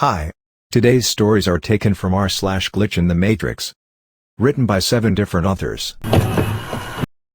Hi. Today's stories are taken from r/glitch in the Matrix. Written by 7 different authors.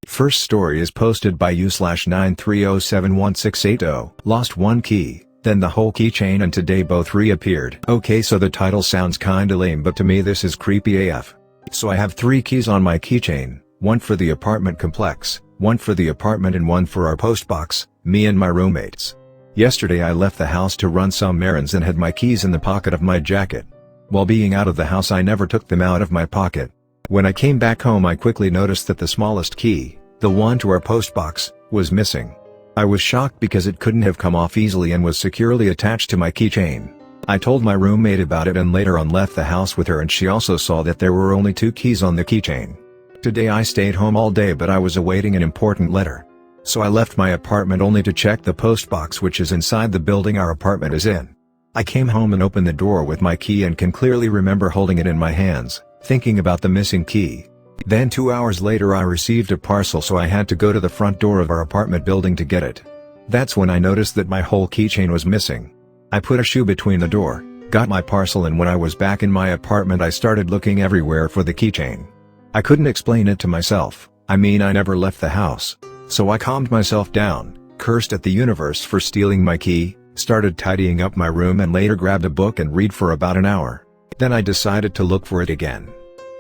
First story is posted by u/9307168. Lost one key, then the whole keychain, and today both reappeared. Okay, so the title sounds kinda lame, but to me this is creepy AF. So I have 3 keys on my keychain, one for the apartment complex, one for the apartment and one for our postbox, me and my roommates. Yesterday I left the house to run some errands and had my keys in the pocket of my jacket. While being out of the house I never took them out of my pocket. When I came back home I quickly noticed that the smallest key, the one to our postbox, was missing. I was shocked because it couldn't have come off easily and was securely attached to my keychain. I told my roommate about it and later on left the house with her, and she also saw that there were only 2 keys on the keychain. Today I stayed home all day, but I was awaiting an important letter. So I left my apartment only to check the postbox, which is inside the building our apartment is in. I came home and opened the door with my key and can clearly remember holding it in my hands, thinking about the missing key. Then 2 hours later I received a parcel, so I had to go to the front door of our apartment building to get it. That's when I noticed that my whole keychain was missing. I put a shoe between the door, got my parcel, and when I was back in my apartment I started looking everywhere for the keychain. I couldn't explain it to myself. I mean, I never left the house. So I calmed myself down, cursed at the universe for stealing my key, started tidying up my room, and later grabbed a book and read for about an hour. Then I decided to look for it again.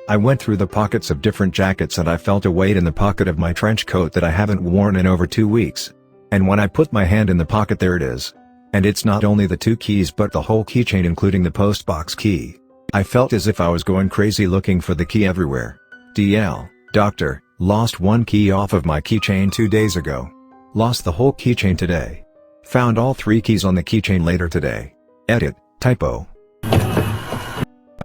I went through the pockets of different jackets and I felt a weight in the pocket of my trench coat that I haven't worn in over 2 weeks. And when I put my hand in the pocket, there it is. And it's not only the 2 keys but the whole keychain, including the postbox key. I felt as if I was going crazy looking for the key everywhere. DL, Doctor, lost one key off of my keychain 2 days ago. Lost the whole keychain today. Found all 3 keys on the keychain later today. Edit, typo.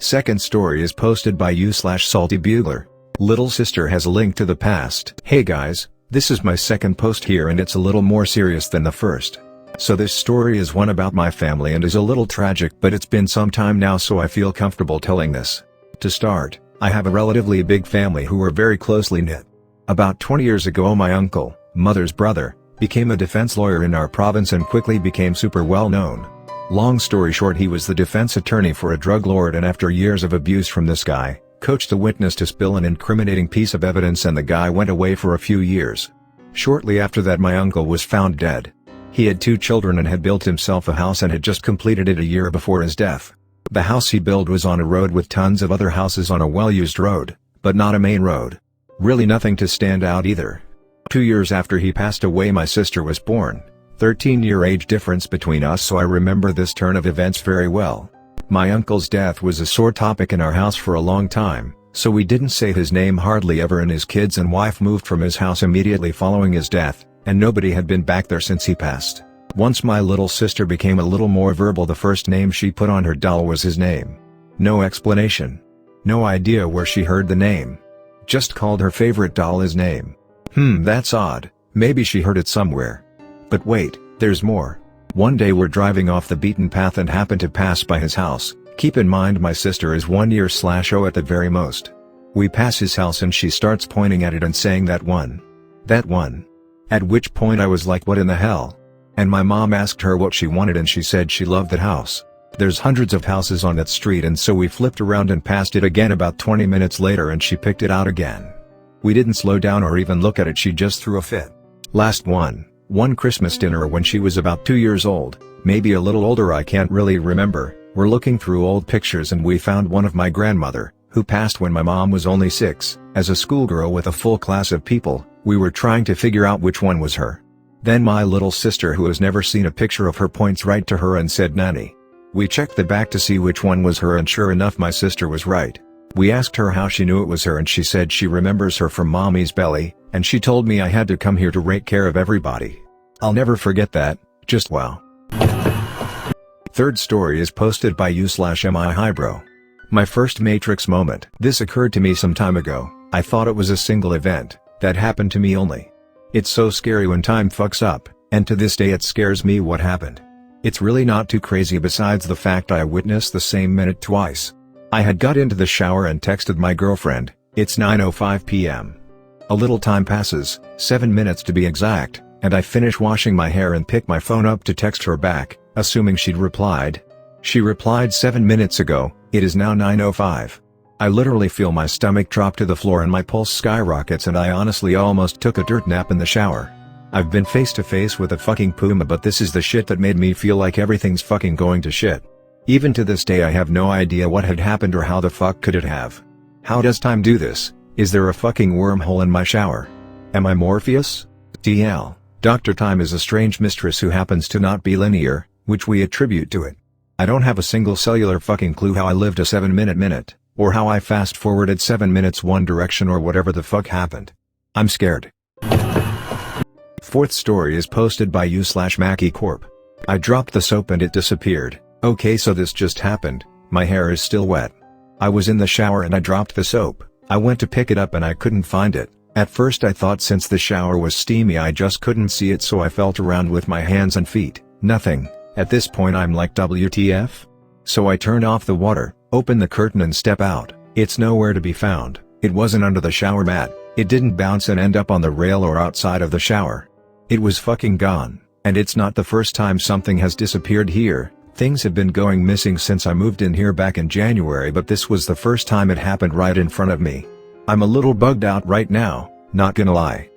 Second story is posted by u/saltybugler. Little sister has a link to the past. Hey guys, this is my second post here and it's a little more serious than the first. So this story is one about my family and is a little tragic, but it's been some time now so I feel comfortable telling this. To start, I have a relatively big family who are very closely knit. About 20 years ago my uncle, mother's brother, became a defense lawyer in our province and quickly became super well known. Long story short, he was the defense attorney for a drug lord, and after years of abuse from this guy, coached a witness to spill an incriminating piece of evidence and the guy went away for a few years. Shortly after that my uncle was found dead. He had 2 children and had built himself a house and had just completed it a year before his death. The house he built was on a road with tons of other houses on a well-used road, but not a main road. Really nothing to stand out either. 2 years after he passed away my sister was born. 13-year age difference between us, so I remember this turn of events very well. My uncle's death was a sore topic in our house for a long time, so we didn't say his name hardly ever, and his kids and wife moved from his house immediately following his death, and nobody had been back there since he passed. Once my little sister became a little more verbal, the first name she put on her doll was his name. No explanation. No idea where she heard the name. Just called her favorite doll his name. That's odd, maybe she heard it somewhere. But wait, there's more. One day we're driving off the beaten path and happen to pass by his house. Keep in mind my sister is 1 year/0 at the very most. We pass his house and she starts pointing at it and saying that one. That one. At which point I was like, what in the hell? And my mom asked her what she wanted and she said she loved that house. There's hundreds of houses on that street, and so we flipped around and passed it again about 20 minutes later and she picked it out again. We didn't slow down or even look at it, she just threw a fit. Last one Christmas dinner when she was about 2 years old, maybe a little older, I can't really remember. We're looking through old pictures and we found one of my grandmother, who passed when my mom was only 6, as a schoolgirl with a full class of people. We were trying to figure out which one was her. Then my little sister, who has never seen a picture of her, points right to her and said Nanny. We checked the back to see which one was her and sure enough my sister was right. We asked her how she knew it was her and she said she remembers her from mommy's belly, and she told me I had to come here to take care of everybody. I'll never forget that, just wow. Third story is posted by u/MIHybro. My first Matrix moment. This occurred to me some time ago. I thought it was a single event, that happened to me only. It's so scary when time fucks up, and to this day it scares me what happened. It's really not too crazy besides the fact I witnessed the same minute twice. I had got into the shower and texted my girlfriend. It's 9:05 p.m. A little time passes, 7 minutes to be exact, and I finish washing my hair and pick my phone up to text her back, assuming she'd replied. She replied 7 minutes ago. It is now 9:05. I literally feel my stomach drop to the floor and my pulse skyrockets, and I honestly almost took a dirt nap in the shower. I've been face to face with a fucking puma, but this is the shit that made me feel like everything's fucking going to shit. Even to this day I have no idea what had happened or how the fuck could it have. How does time do this? Is there a fucking wormhole in my shower? Am I Morpheus? TL. Dr. Time is a strange mistress who happens to not be linear, which we attribute to it. I don't have a single cellular fucking clue how I lived a 7-minute, or how I fast forwarded 7 minutes one direction, or whatever the fuck happened. I'm scared. Fourth story is posted by u/Mackie Corp. I dropped the soap and it disappeared. Okay, so this just happened. My hair is still wet. I was in the shower and I dropped the soap. I went to pick it up and I couldn't find it. At first I thought since the shower was steamy I just couldn't see it, so I felt around with my hands and feet. Nothing. At this point I'm like, WTF? So I turned off the water, opened the curtain and step out. It's nowhere to be found. It wasn't under the shower mat. It didn't bounce and end up on the rail or outside of the shower. It was fucking gone. And it's not the first time something has disappeared here. Things have been going missing since I moved in here back in January, but this was the first time it happened right in front of me. I'm a little bugged out right now, not gonna lie.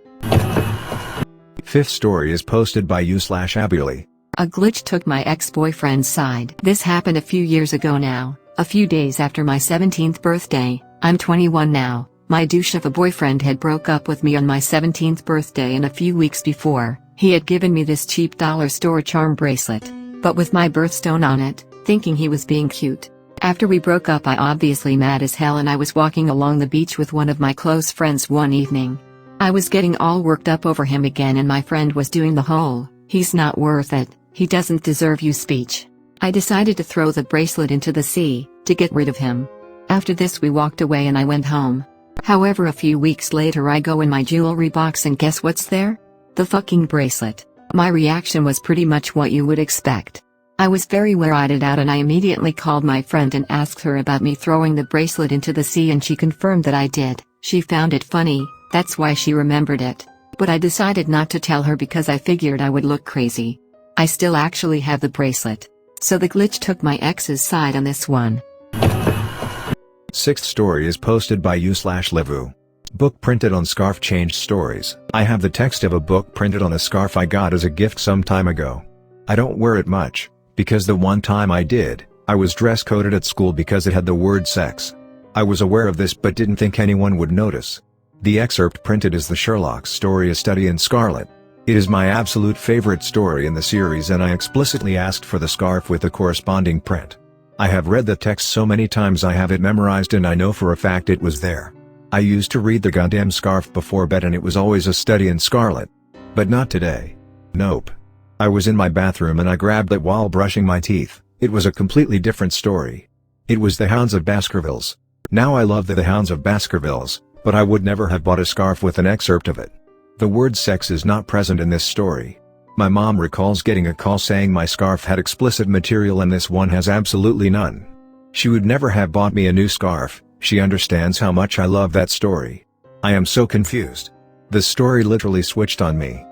Fifth story is posted by u/Abuli. A glitch took my ex-boyfriend's side. This happened a few years ago now, a few days after my 17th birthday. I'm 21 now. My douche of a boyfriend had broke up with me on my 17th birthday, and a few weeks before, he had given me this cheap dollar store charm bracelet, but with my birthstone on it, thinking he was being cute. After we broke up I obviously mad as hell, and I was walking along the beach with one of my close friends one evening. I was getting all worked up over him again, and my friend was doing the whole, "He's not worth it, he doesn't deserve you" speech. I decided to throw the bracelet into the sea, to get rid of him. After this we walked away and I went home. However, a few weeks later I go in my jewelry box and guess what's there? The fucking bracelet. My reaction was pretty much what you would expect. I was very weirded out, and I immediately called my friend and asked her about me throwing the bracelet into the sea, and she confirmed that I did. She found it funny, that's why she remembered it. But I decided not to tell her because I figured I would look crazy. I still actually have the bracelet. So the glitch took my ex's side on this one. Sixth story is posted by u/Livu. Book printed on scarf changed stories. I have the text of a book printed on a scarf I got as a gift some time ago. I don't wear it much, because the one time I did, I was dress coded at school because it had the word sex. I was aware of this but didn't think anyone would notice. The excerpt printed is the Sherlock story A Study in Scarlet. It is my absolute favorite story in the series, and I explicitly asked for the scarf with the corresponding print. I have read the text so many times I have it memorized, and I know for a fact it was there. I used to read the goddamn scarf before bed and it was always A Study in Scarlet. But not today. Nope. I was in my bathroom and I grabbed it while brushing my teeth. It was a completely different story. It was The Hounds of Baskervilles. Now I love The Hounds of Baskervilles, but I would never have bought a scarf with an excerpt of it. The word sex is not present in this story. My mom recalls getting a call saying my scarf had explicit material and this one has absolutely none. She would never have bought me a new scarf. She understands how much I love that story. I am so confused. The story literally switched on me.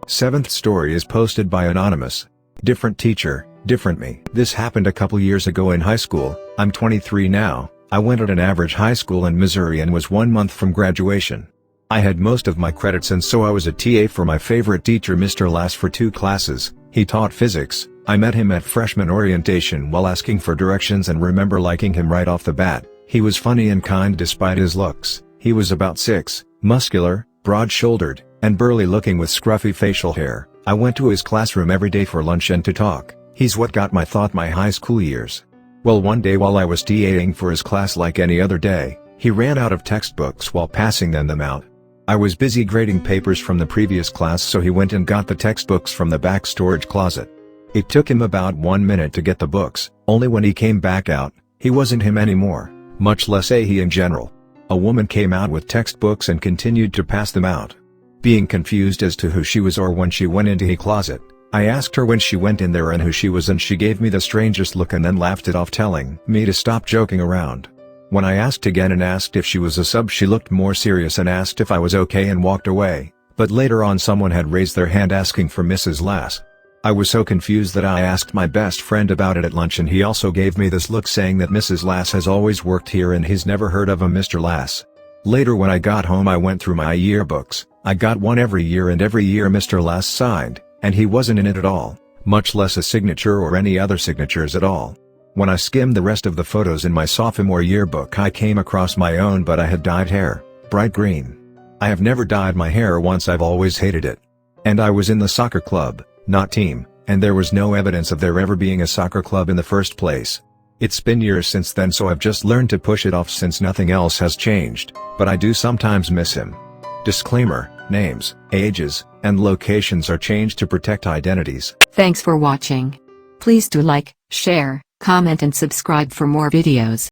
Seventh story is posted by Anonymous. Different teacher, different me. This happened a couple years ago in high school. I'm 23 now. I went at an average high school in Missouri and was 1 month from graduation. I had most of my credits, and so I was a TA for my favorite teacher, Mr. Lass, for 2 classes. He taught physics. I met him at freshman orientation while asking for directions and remember liking him right off the bat. He was funny and kind despite his looks. He was about 6, muscular, broad-shouldered, and burly looking with scruffy facial hair. I went to his classroom every day for lunch and to talk. He's what got my high school years. Well, one day while I was TAing for his class like any other day, he ran out of textbooks while passing them out. I was busy grading papers from the previous class, so he went and got the textbooks from the back storage closet. It took him about 1 minute to get the books, only when he came back out, he wasn't him anymore, much less he in general. A woman came out with textbooks and continued to pass them out. Being confused as to who she was or when she went into his closet, I asked her when she went in there and who she was, and she gave me the strangest look and then laughed it off, telling me to stop joking around. When I asked again and asked if she was a sub, she looked more serious and asked if I was okay and walked away, but later on someone had raised their hand asking for Mrs. Lass. I was so confused that I asked my best friend about it at lunch, and he also gave me this look saying that Mrs. Lass has always worked here and he's never heard of a Mr. Lass. Later when I got home I went through my yearbooks. I got one every year, and every year Mr. Lass signed, and he wasn't in it at all, much less a signature or any other signatures at all. When I skimmed the rest of the photos in my sophomore yearbook I came across my own, but I had dyed hair, bright green. I have never dyed my hair once, I've always hated it. And I was in the soccer club, not team, and there was no evidence of there ever being a soccer club in the first place. It's been years since then, so I've just learned to push it off since nothing else has changed, but I do sometimes miss him. Disclaimer: names, ages, and locations are changed to protect identities. Thanks for watching. Please do like, share, comment and subscribe for more videos.